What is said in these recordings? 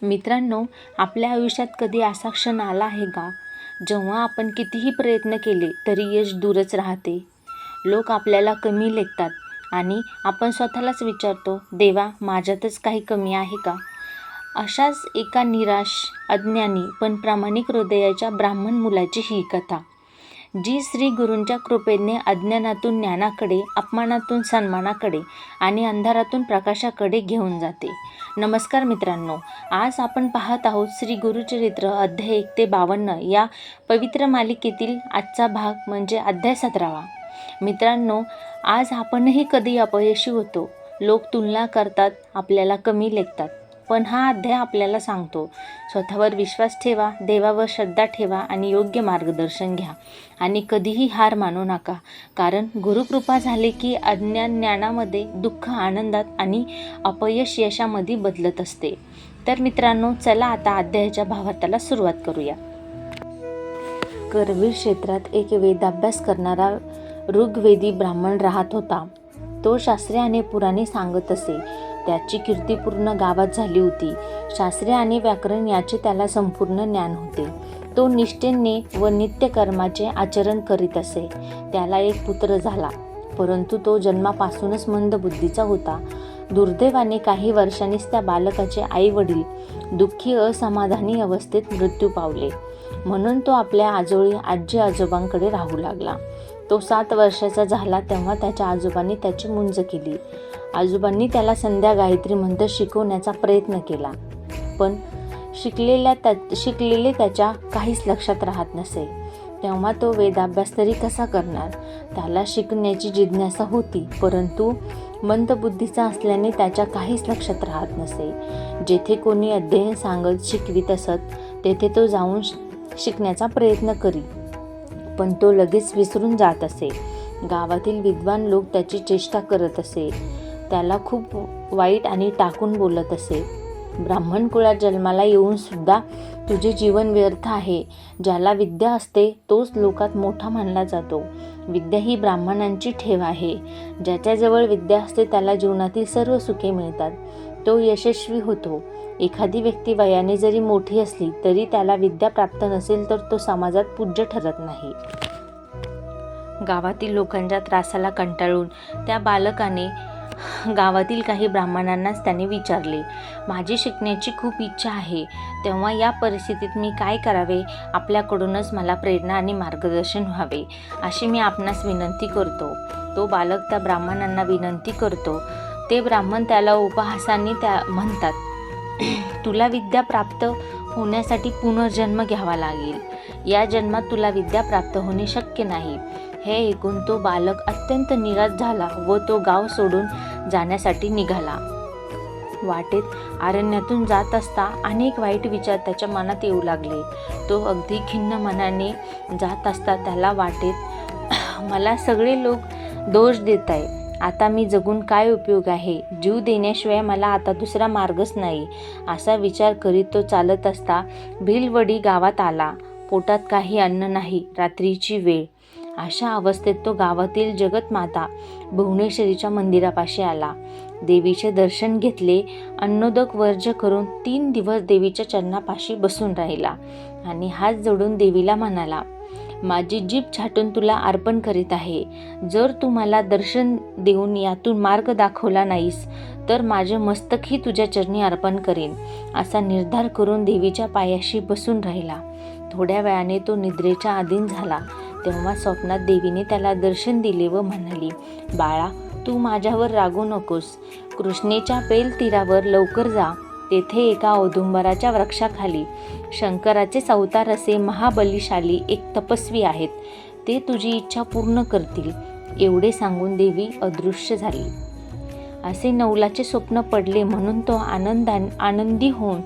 मित्रांनो, आपल्या आयुष्यात कधी असा क्षण आला आहे का, जेव्हा आपण कितीही प्रयत्न केले तरी यश दूरच राहते. लोक आपल्याला कमी लेखतात आणि आपण स्वतःलाच विचारतो, देवा, माझ्यातच काही कमी आहे का? अशाच एका निराश, अज्ञानी पण प्रामाणिक हृदयाच्या ब्राह्मण मुलाची ही कथा, जी श्री गुरूंच्या कृपेने अज्ञानातून ज्ञानाकडे, अपमानातून सन्मानाकडे आणि अंधारातून प्रकाशाकडे घेऊन जाते. नमस्कार मित्रांनो, आज आपण पाहत आहोत श्री गुरुचरित्र अध्याय 1 ते 52 या पवित्र मालिकेतील आजचा भाग म्हणजे अध्याय 17वा. मित्रांनो, आज आपणही कधी अपयशी होतो. लोक तुलना करतात, आपल्याला कमी लेखतात. पण हा अध्याय आपल्याला सांगतो, स्वतःवर विश्वास ठेवा, देवावर श्रद्धा ठेवा आणि योग्य मार्गदर्शन घ्या आणि कधीही हार मानू नका. कारण गुरुकृपा झाली की अज्ञान ज्ञानामध्ये, दुःख आनंदात आणि अपयश यशामध्ये बदलत असते. तर मित्रांनो, चला आता अध्यायाच्या भावार्थाला सुरुवात करूया. करवीर क्षेत्रात एक वेदाभ्यास करणारा ऋग्वेदी ब्राह्मण राहत होता. तो शास्त्रे आणि पुराणे सांगत असे. त्याची कीर्ती पूर्ण गावात झाली होती. शास्त्रे आणि व्याकरण याचे त्याला संपूर्ण ज्ञान होते. तो निष्ठेने व नित्यकर्माचे आचरण करीत असे. त्याला एक पुत्र झाला, परंतु तो जन्मापासूनच मंदबुद्धीचा होता. दुर्दैवाने काही वर्षांनीच त्या बालकाचे आई वडील दुःखी असमाधानी अवस्थेत मृत्यू पावले. म्हणून तो आपल्या आजोळी आजी आजोबांकडे राहू लागला. तो 7 वर्षाचा झाला तेव्हा त्याच्या आजोबांनी त्याची मुंज केली. आजोबांनी त्याला संध्या गायत्री मंत्र शिकवण्याचा प्रयत्न केला, पण शिकलेले त्याच्या काहीच लक्षात राहत नसे. तेव्हा तो वेदाभ्यास तरी कसा करणार? त्याला शिकण्याची जिज्ञासा होती, परंतु मंदबुद्धीचा असल्याने त्याच्या काहीच लक्षात राहत नसे. जेथे कोणी अध्ययन सांगत शिकवित असत तेथे तो जाऊन शिकण्याचा प्रयत्न करी, पण तो लगेच विसरून जात असे. गावातील विद्वान लोक त्याची चेष्टा करत असे, त्याला खूप वाईट आणि टाकून बोलत असे. ब्राह्मण कुळात जन्माला येऊन सुद्धा तुझे जीवन व्यर्थ आहे. ज्याला विद्या असते तोच लोकात मोठा मानला जातो. विद्या ही ब्राह्मणांची ठेव आहे. ज्याच्याजवळ विद्या असते त्याला जीवनातील सर्व सुखे मिळतात. तो यशस्वी होतो. एखादी व्यक्ती वयाने जरी मोठी असली तरी त्याला विद्या प्राप्त नसेल तर तो समाजात पूज्य ठरत नाही. गावातील लोकांच्या त्रासाला कंटाळून त्या बालकाने गावातील काही ब्राह्मणांनाच त्याने विचारले, माझी शिकण्याची खूप इच्छा आहे, तेव्हा या परिस्थितीत मी काय करावे? आपल्याकडूनच मला प्रेरणा आणि मार्गदर्शन व्हावे, अशी मी आपणास विनंती करतो. तो बालक त्या ब्राह्मणांना विनंती करतो. ते ब्राह्मण त्याला उपहासाने म्हणतात, तुला विद्या प्राप्त होण्यासाठी पुनर्जन्म घ्यावा लागेल. या जन्मात तुला विद्या प्राप्त होणे शक्य नाही. हे ऐकून तो बालक अत्यंत निराश झाला व तो गाव सोडून जाण्यासाठी निघाला. वाटेत अरण्यातून जात असता अनेक वाईट विचार त्याच्या मनात येऊ लागले. तो अगदी खिन्न मनाने जात असता त्याला वाटेत, मला सगळे लोक दोष देत आहे. आता मी जगून काय उपयोग आहे? जीव देण्याशिवाय मला आता दुसरा मार्गच नाही, असा विचार करीत तो चालत असता भिलवडी गावात आला. पोटात काही अन्न नाही, रात्रीची वेळ. अशा अवस्थेत तो गावातील जगतमाता भुवनेश्वरीच्या मंदिरापाशी आला. देवीचे दर्शन घेतले. अन्नोदक वर्ज्य करून 3 दिवस देवीच्या चरणापाशी बसून राहिला आणि हात जोडून देवीला म्हणाला, माझी जीभ छाटून तुला अर्पण करीत आहे. जर तू मला दर्शन देऊन यातून मार्ग दाखवला नाहीस तर माझे मस्तकही तुझ्या चरणी अर्पण करेन, असा निर्धार करून देवीच्या पायाशी बसून राहिला. थोड्या वेळाने तो निद्रेच्या अधीन झाला. तेव्हा स्वप्नात देवीने त्याला दर्शन दिले व म्हणाली, बाळा, तू माझ्यावर रागू नकोस. कृष्णेच्या पेल तीरावर लवकर जा. तेथे एका औदुंबराच्या वृक्षाखाली शंकराचे अवतार असे महाबलीशाली एक तपस्वी आहेत. ते तुझी इच्छा पूर्ण करतील. एवढे सांगून देवी अदृश्य झाली. असे नवलाचे स्वप्न पडले म्हणून तो आनंदी होऊन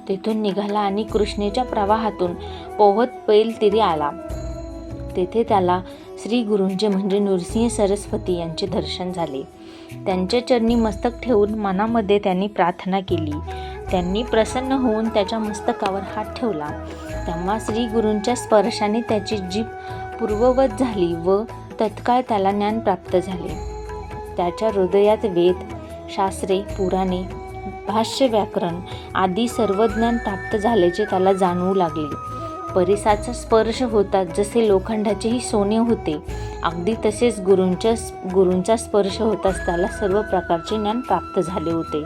तेथून निघाला आणि कृष्णेच्या प्रवाहातून पोहत पैल तीरी आला. तेथे त्याला श्री गुरूंचे म्हणजे नृसिंह सरस्वती यांचे दर्शन झाले. त्यांच्या चरणी मस्तक ठेवून मनामध्ये त्यांनी प्रार्थना केली. त्यांनी प्रसन्न होऊन त्याच्या मस्तकावर हात ठेवला. तेव्हा श्री गुरूंच्या स्पर्शाने त्याची जीभ पूर्ववत झाली व तत्काळ त्याला ज्ञान प्राप्त झाले. त्याच्या हृदयात वेद, शास्त्रे, पुराणे भाष्य, व्याकरण आदी सर्व ज्ञान प्राप्त झाल्याचे त्याला जाणवू लागले. परिसाचा स्पर्श होतात जसे लोखंडाचेही सोने होते, अगदी तसेच गुरूंचा स्पर्श होताच त्याला सर्व प्रकारचे ज्ञान प्राप्त झाले होते.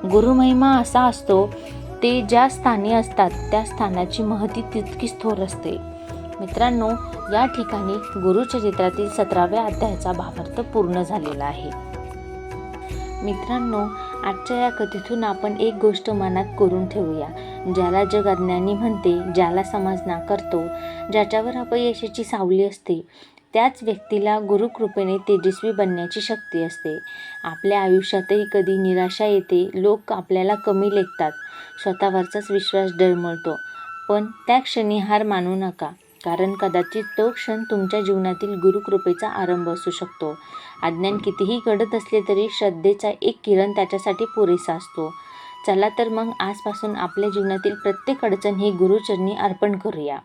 गुरुमहिमा असा असतो, ते ज्या स्थानी असतात त्या स्थानाची महती तितकीच थोर असते. मित्रांनो, या ठिकाणी गुरुचरित्रातील 17व्या अध्यायाचा भावार्थ पूर्ण झालेला आहे. मित्रांनो, आजच्या या कथेतून आपण एक गोष्ट मनात करून ठेवूया. ज्याला जग अज्ञानी म्हणते, ज्याला समाज नाकारतो, ज्याच्यावर अपयशाची सावली असते, त्याच व्यक्तीला गुरुकृपेने तेजस्वी बनण्याची शक्ती असते. आपल्या आयुष्यातही कधी निराशा येते, लोक आपल्याला कमी लेखतात, स्वतःवरचाच विश्वास डळमळतो. पण त्या क्षणी हार मानू नका, कारण कदाचित तो क्षण तुमच्या जीवनातील गुरुकृपेचा आरंभ असू शकतो. अज्ञान कितीही गडद असले तरी श्रद्धेचा एक किरण त्याच्यासाठी पुरेसा असतो. चला तर मग आजपासून आपल्या जीवनातील प्रत्येक अडचण ही गुरुचरणी अर्पण करूया.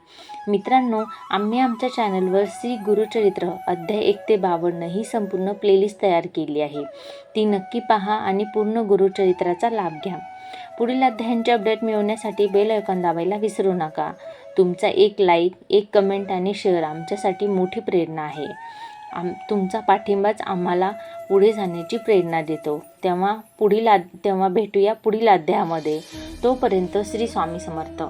मित्रांनो, आम्ही आमच्या चॅनलवर श्री गुरुचरित्र अध्याय 1 ते 52 ही संपूर्ण प्लेलिस्ट तयार केली आहे. ती नक्की पहा आणि पूर्ण गुरुचरित्राचा लाभ घ्या. पुढील अध्यायांचे अपडेट मिळवण्यासाठी बेल आयकॉन दाबायला विसरू नका. तुमचा एक लाईक, एक कमेंट आणि शेअर आमच्यासाठी मोठी प्रेरणा आहे. तुमचा पाठिंबाच आम्हाला पुढे जाण्याची प्रेरणा देतो. तेव्हा भेटूया पुढील अध्यायामध्ये. तोपर्यंत श्री स्वामी समर्थ.